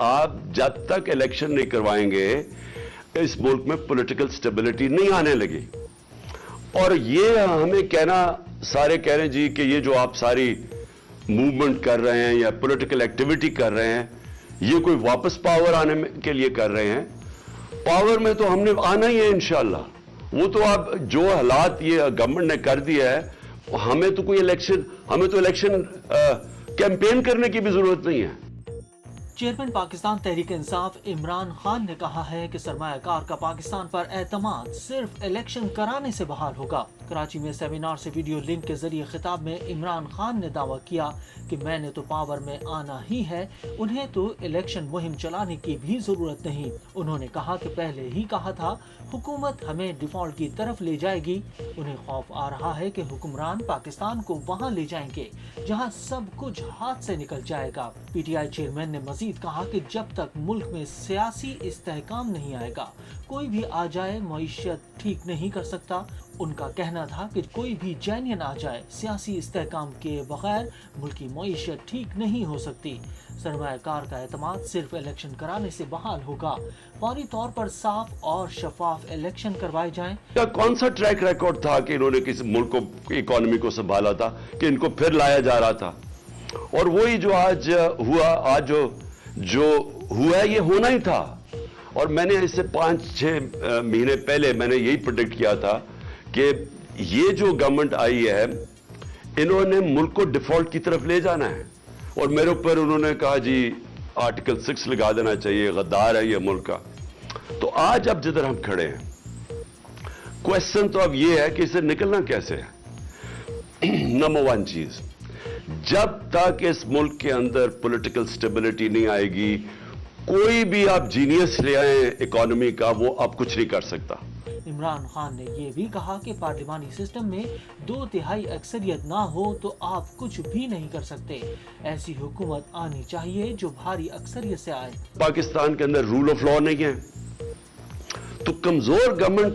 آپ جب تک الیکشن نہیں کروائیں گے اس ملک میں پولیٹیکل سٹیبلٹی نہیں آنے لگی. اور یہ ہمیں کہنا، سارے کہہ رہے ہیں جی کہ یہ جو آپ ساری موومنٹ کر رہے ہیں یا پولیٹیکل ایکٹیویٹی کر رہے ہیں یہ کوئی واپس پاور آنے کے لیے کر رہے ہیں. پاور میں تو ہم نے آنا ہی ہے انشاءاللہ. وہ تو آپ جو حالات یہ گورنمنٹ نے کر دیا ہے، ہمیں تو الیکشن کیمپین کرنے کی بھی ضرورت نہیں ہے. چیئرمین پاکستان تحریک انصاف عمران خان نے کہا ہے کہ سرمایہ کار کا پاکستان پر اعتماد صرف الیکشن کرانے سے بحال ہوگا. کراچی میں سیمینار سے ویڈیو لنک کے ذریعے خطاب میں عمران خان نے دعویٰ کیا کہ میں نے تو پاور میں آنا ہی ہے، انہیں تو الیکشن مہم چلانے کی بھی ضرورت نہیں. انہوں نے کہا کہ پہلے ہی کہا تھا حکومت ہمیں ڈیفالٹ کی طرف لے جائے گی. انہیں خوف آ رہا ہے کہ حکمران پاکستان کو وہاں لے جائیں گے جہاں سب کچھ ہاتھ سے نکل جائے گا. پی ٹی آئی چیئرمین نے مزید کہا کہ جب تک ملک میں سیاسی استحکام نہیں آئے گا کوئی بھی آ جائے معیشت ٹھیک نہیں کر سکتا. ان کا کہنا تھا کہ کوئی بھی جینین آ جائے سیاسی استحکام کے بغیر ملکی معیشت ٹھیک نہیں ہو سکتی. سرمایہ کار کا اعتماد صرف الیکشن کرانے سے بحال ہوگا. فوری طور پر صاف اور شفاف الیکشن کروائے جائیں. کون سا ٹریک ریکارڈ تھا کہ انہوں نے کسی ملک کو اکانومی کو سنبھالا تھا کہ ان کو پھر لایا جا رہا تھا؟ اور وہی جو آج ہوا یہ ہونا ہی تھا. اور میں نے اس سے 5-6 مہینے پہلے میں نے یہی پریڈکٹ کیا تھا کہ یہ جو گورنمنٹ آئی ہے انہوں نے ملک کو ڈیفالٹ کی طرف لے جانا ہے. اور میرے اوپر انہوں نے کہا جی آرٹیکل 6 لگا دینا چاہیے، غدار ہے یہ ملک کا. تو آج اب جدھر ہم کھڑے ہیں کویسچن تو اب یہ ہے کہ اسے نکلنا کیسے ہے. نمبر 1 چیز، جب تک اس ملک کے اندر پولیٹیکل سٹیبلٹی نہیں آئے گی کوئی بھی آپ جینیس لے آئیں اکانومی کا وہ اب کچھ نہیں کر سکتا. عمران خان نے یہ بھی کہا کہ پارلیمانی سسٹم میں 2/3 اکثریت نہ ہو تو آپ کچھ بھی نہیں کر سکتے. ایسی حکومت آنی چاہیے جو بھاری اکثریت سے آئے. پاکستان کے اندر رول آف لا نہیں ہے تو کمزور گورنمنٹ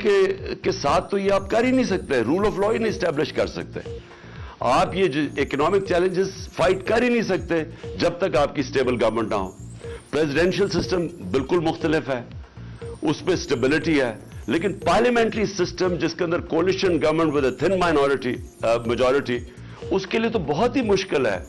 کے ساتھ تو یہ آپ کر ہی نہیں سکتے، رول آف لا ہی نہیں اسٹیبلش کر سکتے. آپ یہ اکنامک چیلنجز فائٹ کر ہی نہیں سکتے جب تک آپ کی سٹیبل گورنمنٹ نہ ہو. پریزیڈنشل سسٹم بالکل مختلف ہے، اس پہ سٹیبلٹی ہے، لیکن پارلیمنٹری سسٹم جس کے اندر coalition government with a thin majority اس کے لیے تو بہت ہی مشکل ہے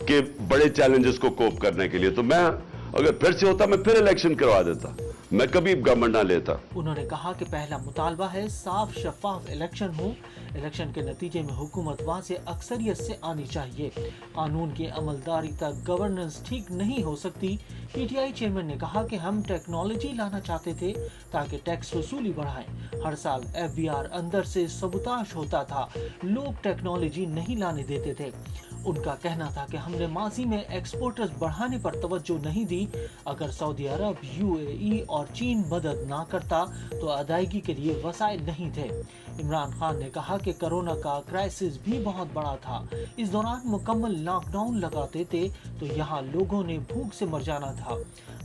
کہ بڑے چیلنجز کو کوپ کرنے کے لیے. تو میں اگر پھر سے ہوتا میں پھر الیکشن کروا دیتا، میں کبھی گورنمنٹ نہ لیتا. انہوں نے کہا کہ پہلا مطالبہ ہے صاف شفاف الیکشن ہو. الیکشن کے نتیجے میں حکومت واضح اکثریت سے آنی چاہیے. قانون کی عملداری تک گورننس ٹھیک نہیں ہو سکتی. پی ٹی آئی چیئرمین نے کہا کہ ہم ٹیکنالوجی لانا چاہتے تھے تاکہ ٹیکس وصولی بڑھائیں. ہر سال FBR اندر سے سبوتاش ہوتا تھا، لوگ ٹیکنالوجی نہیں لانے دیتے تھے. ان کا کہنا تھا کہ ہم نے ماضی میں ایکسپورٹرز بڑھانے پر توجہ نہیں دی. اگر سعودی عرب، UAE اور چین مدد نہ کرتا تو ادائیگی کے لیے وسائل نہیں تھے. عمران خان نے کہا کہ کرونا کا کرائسس بھی بہت بڑا تھا. اس دوران مکمل لاک ڈاؤن لگاتے تھے تو یہاں لوگوں نے بھوک سے مر جانا تھا.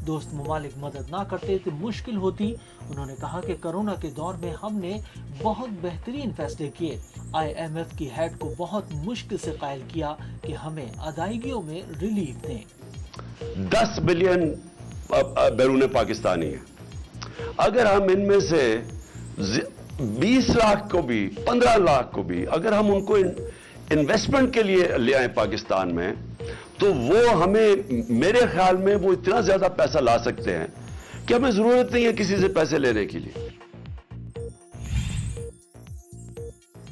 دوست ممالک مدد نہ کرتے تو مشکل ہوتی. انہوں نے کہا کہ کرونا کے دور میں ہم نے بہت بہترین فیصلے کیے. IMF کی ہیڈ کو بہت مشکل سے قائل کیا کہ ہمیں ادائیگیوں میں ریلیف دیں. 10 بلین بیرون پاکستانی ہیں. اگر ہم ان میں سے 20 لاکھ کو بھی 15 لاکھ کو بھی اگر ہم ان کو انویسٹمنٹ کے لیے لے آئیں پاکستان میں تو وہ ہمیں میرے خیال میں وہ اتنا زیادہ پیسہ لا سکتے ہیں کہ ہمیں ضرورت نہیں ہے کسی سے پیسے لینے کے لیے.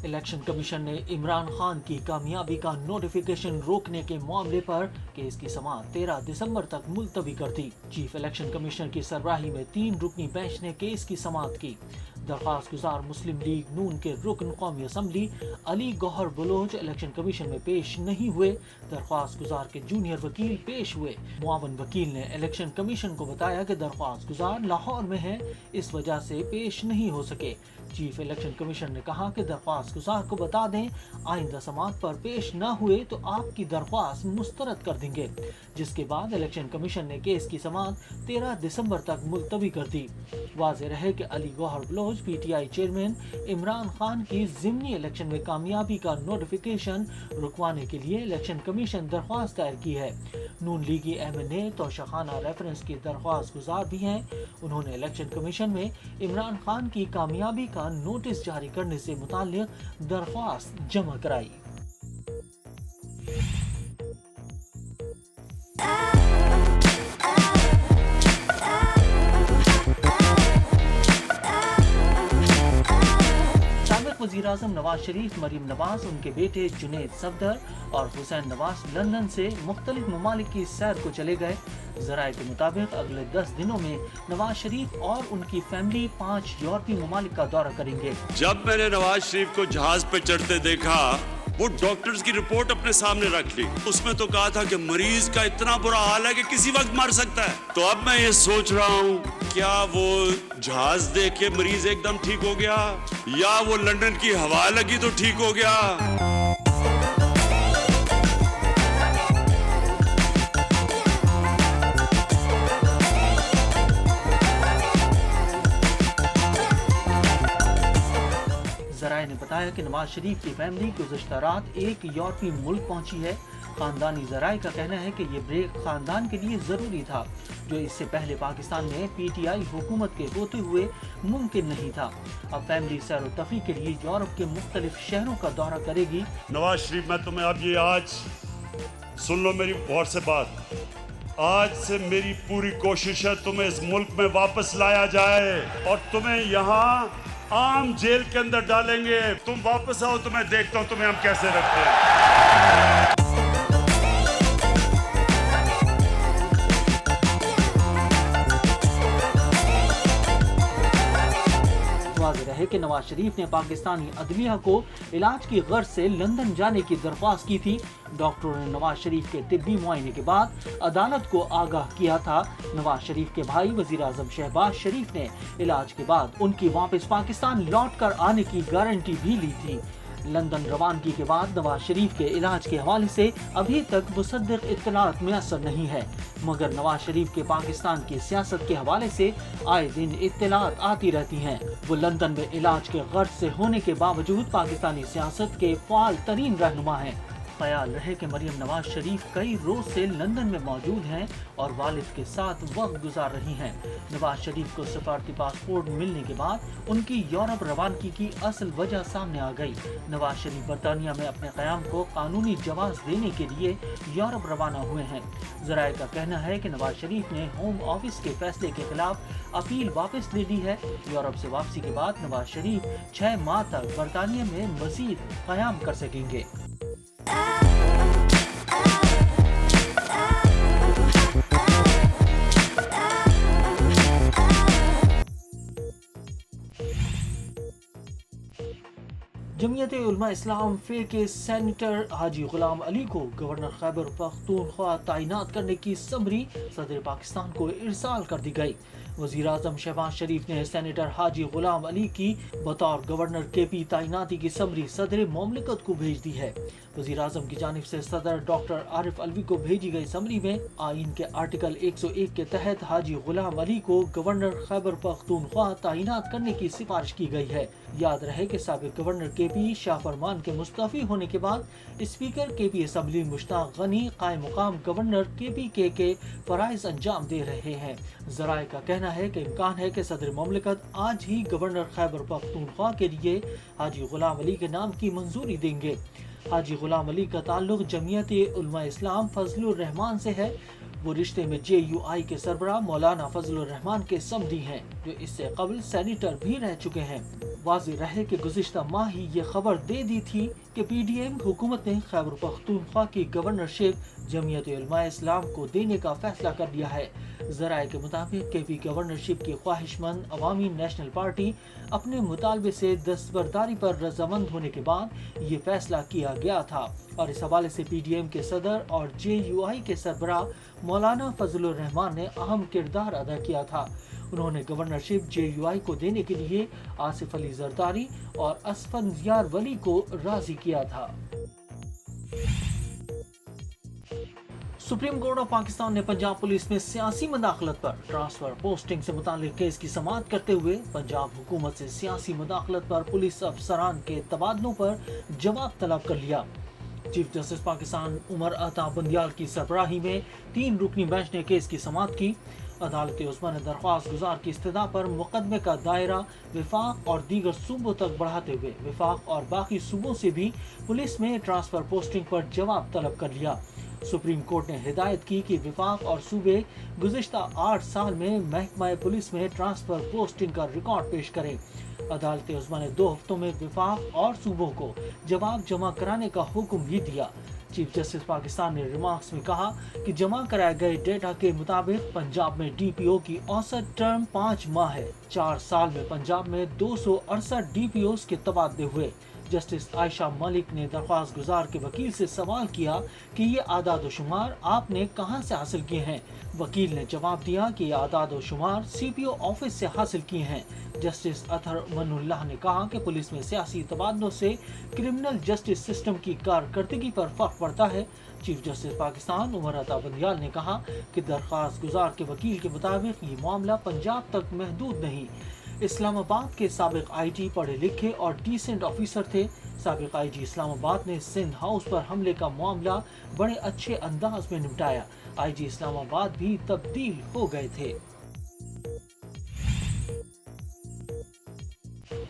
الیکشن کمیشن نے عمران خان کی کامیابی کا نوٹیفیکیشن روکنے کے معاملے پر کیس کی سماعت 13 دسمبر تک ملتوی کر دی. چیف الیکشن کمیشنر کی سربراہی میں 3 رکنی بینچ نے کیس کی سماعت کی. درخواست گزار مسلم لیگ نون کے رکن قومی اسمبلی علی گوہر بلوچ الیکشن کمیشن میں پیش نہیں ہوئے. درخواست گزار کے جونیئر وکیل پیش ہوئے. معاون وکیل نے الیکشن کمیشن کو بتایا کہ درخواست گزار لاہور میں ہیں، اس وجہ سے پیش نہیں ہو سکے. چیف الیکشن کمیشن نے کہا کہ درخواست گزار کو بتا دیں آئندہ سماعت پر پیش نہ ہوئے تو آپ کی درخواست مسترد کر دیں گے. جس کے بعد الیکشن کمیشن نے کیس کی سماعت 13 دسمبر تک ملتوی کر دی. واضح رہے کہ علی گوہر بلوچ रोज पीटीआई चेयरमैन इमरान खान की जिमनी इलेक्शन में कामयाबी का नोटिफिकेशन रुकवाने के लिए इलेक्शन कमीशन दरख्वास्त दायर की है। नून लीगी अहमद ने तोशाखाना रेफरेंस की दरख्वास्त गुजार भी हैं। उन्होंने इलेक्शन कमीशन में इमरान खान की कामयाबी का नोटिस जारी करने से मुताल्लिक दरख्वास्त जमा कराई। वज़ीर-ए-आज़म नवाज शरीफ, मरीम नवाज, उनके बेटे जुनैद सफदर और हुसैन नवाज लंदन से मुख्तलिफ ममालिक की सैर को चले गए। ज़राए के मुताबिक अगले 10 दिनों में नवाज शरीफ और उनकी फैमिली 5 यूरोपीय ममालिक का दौरा करेंगे। जब मैंने नवाज शरीफ को जहाज पे चढ़ते देखा, वो डॉक्टर्स की रिपोर्ट अपने सामने रख ली। उसमें तो कहा था कि मरीज का इतना बुरा हाल है कि किसी वक्त मर सकता है। तो अब मैं ये सोच रहा हूँ, क्या वो जहाज देख के मरीज एकदम ठीक हो गया, या वो लंदन की हवा लगी तो ठीक हो गया? ज़राए ने बताया कि नवाज शरीफ की फैमिली गुज़श्ता रात एक यूरोपीय मुल्क पहुंची है। खानदानी ज़राए का कहना है कि ये ब्रेक खानदान के लिए ज़रूरी था, जो इससे पहले पाकिस्तान में पीटीआई हुकूमत के होते हुए मुमकिन नहीं था। अब फैमिली सैर व तफरीह के लिए यूरोप के मुख्तलिफ शहरों का दौरा करेगी। नवाज शरीफ, मैं तुम्हें अब ये आज सुन लो मेरी गौर से बात, आज से मेरी पूरी कोशिश है तुम्हें इस मुल्क में वापस लाया जाए और तुम्हें यहाँ आम जेल के अंदर डालेंगे। तुम वापस आओ तो मैं देखता हूँ तुम्हें हम कैसे रखते हैं। वाज़ेह रहे कि नवाज शरीफ ने पाकिस्तानी अदलिया को इलाज की गर्ज से लंदन जाने की दरख्वास्त की थी। डॉक्टरों ने नवाज शरीफ के तिब्बी मुआयने के बाद अदालत को आगाह किया था। नवाज शरीफ के भाई वज़ीर-ए-आज़म शहबाज शरीफ ने इलाज के बाद उनकी वापस पाकिस्तान लौट कर आने की गारंटी भी ली थी। लंदन रवानगी के बाद नवाज शरीफ के इलाज के हवाले से अभी तक मुसद्दिक इत्तलात मुयस्सर नहीं है, मगर नवाज शरीफ के पाकिस्तान की सियासत के हवाले से आए दिन इत्तलात आती रहती हैं। वो लंदन में इलाज के गर्ज से होने के बावजूद पाकिस्तानी सियासत के फाल तरीन रहनुमा हैं। ख्याल रहे कि मरियम नवाज शरीफ कई रोज से लंदन में मौजूद हैं और वालिद के साथ वक्त गुजार रही हैं। नवाज शरीफ को सफारती पासपोर्ट मिलने के बाद उनकी यूरोप रवानगी की असल वजह सामने आ गई। नवाज शरीफ बरतानिया में अपने क़याम को कानूनी जवाज देने के लिए यूरोप रवाना हुए हैं। ज़राए का कहना है कि नवाज शरीफ ने होम ऑफिस के फैसले के खिलाफ अपील वापस ले ली है। यूरोप से वापसी के बाद नवाज शरीफ 6 माह तक बरतानिया में मजीद क़याम कर सकेंगे। जमीयत उलमा इस्लाम फे के सेनेटर हाजी गुलाम अली को गवर्नर खैबर पख्तूनख्वा तैनात करने की समरी सदर पाकिस्तान को इरसाल कर दी गई। वज़ीर-ए-आज़म शहबाज शरीफ ने सेनेटर हाजी गुलाम अली की बतौर गवर्नर केपी तैनाती की समरी सदर मुमलिकत को भेज दी है। वज़ीर-ए-आज़म की जानिब से सदर डॉक्टर आरिफ अलवी को भेजी गई समरी में आइन के आर्टिकल 101 के तहत हाजी गुलाम अली को गवर्नर खैबर पख्तूनख्वा तैनात करने की सिफारिश की गई है। याद रहे कि साबिक गवर्नर केपी शाह फरमान के मुस्तफी होने के बाद speaker KP assembly Mushtaq Ghani कायम मुकाम गवर्नर केपी के फराइज अंजाम दे रहे हैं। ज़राए का कहना है कि इम्कान है कि सदर मुमलिकत आज ही गवर्नर खैबर पख्तूनख्वा के लिए हाजी गुलाम अली के नाम की मंजूरी देंगे। हाजी गुलाम अली का ताल्लुक जमीयत उलमा इस्लाम फजलुर रहमान से है। वो रिश्ते में JUI के सरबराह मौलाना फजलुर रहमान के समधी हैं, जो इससे कबल सेनेटर भी रह चुके हैं। वाज़ेह रहे कि गुज़िश्ता माह ही ये खबर दे दी थी कि PDM हुकूमत ने खैबर पख्तूनख्वा की गवर्नरशिप जमीयत उलमा इस्लाम को देने का फैसला कर लिया है। ज़राए के मुताबिक केपी गवर्नरशिप की ख्वाहिशमंद अवामी नेशनल पार्टी अपने मुतालबे से दस्तबरदारी पर रजामंद होने के बाद ये फैसला किया गया था और इस हवाले से PDM के सदर और JUI के सरबराह मौलाना फजलुर रहमान ने अहम किरदार अदा किया था। उन्होंने गवर्नरशिप JUI को देने के लिए आसिफ अली जरदारी और असफंदियार वली को राजी किया था। सुप्रीम कोर्ट ऑफ पाकिस्तान ने पंजाब पुलिस में सियासी मदाखलत पर ट्रांसफर पोस्टिंग से मुतालिक केस की समाअत करते हुए पंजाब हुकूमत से सियासी मदाखलत पर पुलिस अफसरान के तबादलों पर जवाब तलब कर लिया। चीफ जस्टिस पाकिस्तान उमर अता बंदियाल की सरबराही में 3 रुकनी बेंच ने केस की समाअत की। अदालत उस्मा ने दरख्वास्त गुजार की इस्तदा पर मुकदमे का दायरा विफाक और दीगर सूबों तक बढ़ाते हुए विफाक और बाकी सूबों से भी पुलिस में ट्रांसफर पोस्टिंग पर जवाब तलब कर लिया। सुप्रीम कोर्ट ने हिदायत की कि विफाक और सूबे गुज़िश्ता 8 साल में महकमा पुलिस में ट्रांसफर पोस्टिंग का रिकॉर्ड पेश करें। अदालत उस्मा ने 2 हफ्तों में विफाक और सूबों को जवाब जमा कराने का हुक्म भी दिया। चीफ जस्टिस पाकिस्तान ने रिमार्क्स में कहा कि जमा कराए गए डेटा के मुताबिक पंजाब में डीपीओ की औसत टर्म 5 माह है। 4 साल में पंजाब में 268 डीपीओ के तबादले हुए। जस्टिस आयशा मलिक ने दरख्वास्त गुजार के वकील से सवाल किया कि ये आदाद व शुमार आपने कहां से हासिल किए हैं। वकील ने जवाब दिया कि ये आदाद व शुमार सीपीओ ऑफिस से हासिल किए हैं। जस्टिस अतहर मनुल्लाह ने कहा कि पुलिस में सियासी तबादलों से क्रिमिनल जस्टिस सिस्टम की कारकर्दगी पर फर्क पड़ता है। चीफ जस्टिस पाकिस्तान उमर अता बंदियाल ने कहा कि दरख्वास्त गुजार के वकील के मुताबिक ये मामला पंजाब तक महदूद नहीं। इस्लामाबाद के साबिक आईजी पढ़े लिखे और डिसेंट ऑफिसर थे। साबिक आईजी इस्लामाबाद ने सिंध हाउस पर हमले का मामला बड़े अच्छे अंदाज में निपटाया। आईजी इस्लामाबाद भी तब्दील हो गए थे।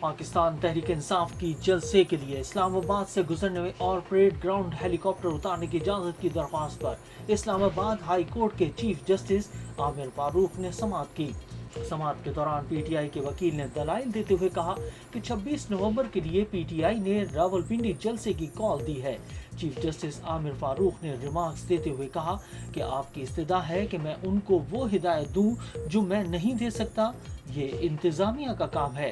पाकिस्तान तहरीक इंसाफ की जलसे के लिए इस्लामाबाद से गुजरने में और परेड ग्राउंड हेलीकॉप्टर उतारने की इजाजत की दरख्वास्त पर इस्लामाबाद हाई कोर्ट के चीफ जस्टिस आमिर फारूक ने समाअत की। समाअत के दौरान पीटीआई के वकील ने दलाइल देते हुए कहा कि 26 नवंबर के लिए पीटीआई ने रावलपिंडी जलसे की कॉल दी है। चीफ जस्टिस आमिर फारूक ने रिमार्क्स देते हुए कहा कि आपकी इस्तदा है कि मैं उनको वो हिदायत दूं जो मैं नहीं दे सकता। ये इंतजामिया का काम है।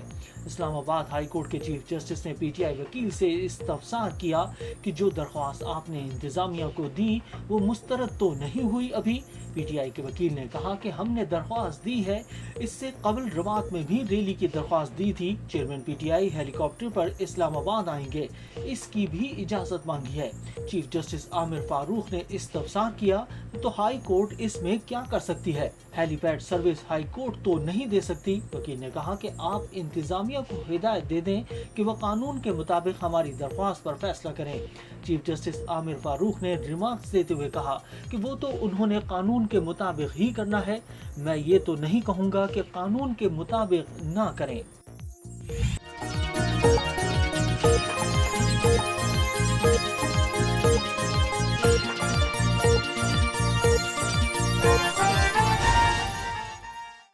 इस्लामाबाद हाई कोर्ट के चीफ जस्टिस ने पीटीआई वकील से इस्तफसार किया कि जो दरख्वास्त आपने इंतजामिया को दी वो मुस्तरद तो नहीं हुई अभी। पीटीआई के वकील ने कहा कि हमने दरख्वास्त दी है, इससे कबल रवात में भी रैली की दरख्वास्त दी थी। चेयरमैन पीटीआई हेलीकॉप्टर पर इस्लामाबाद आएंगे, इसकी भी इजाजत मांगी है। चीफ जस्टिस आमिर फारूक ने इस्तफसार किया तो हाई कोर्ट इसमें क्या कर सकती है? हेलीपैड सर्विस हाई कोर्ट तो नहीं दे सकती। वकील ने कहा कि आप इंतजामिया को हिदायत दे दें कि वह कानून के मुताबिक हमारी दरख्वास्त पर फैसला करें। चीफ जस्टिस आमिर फारूक ने रिमार्क्स देते हुए कहा कि वो तो उन्होंने कानून के मुताबिक ही करना है, मैं ये तो नहीं कहूँगा कि कानून के मुताबिक ना करें।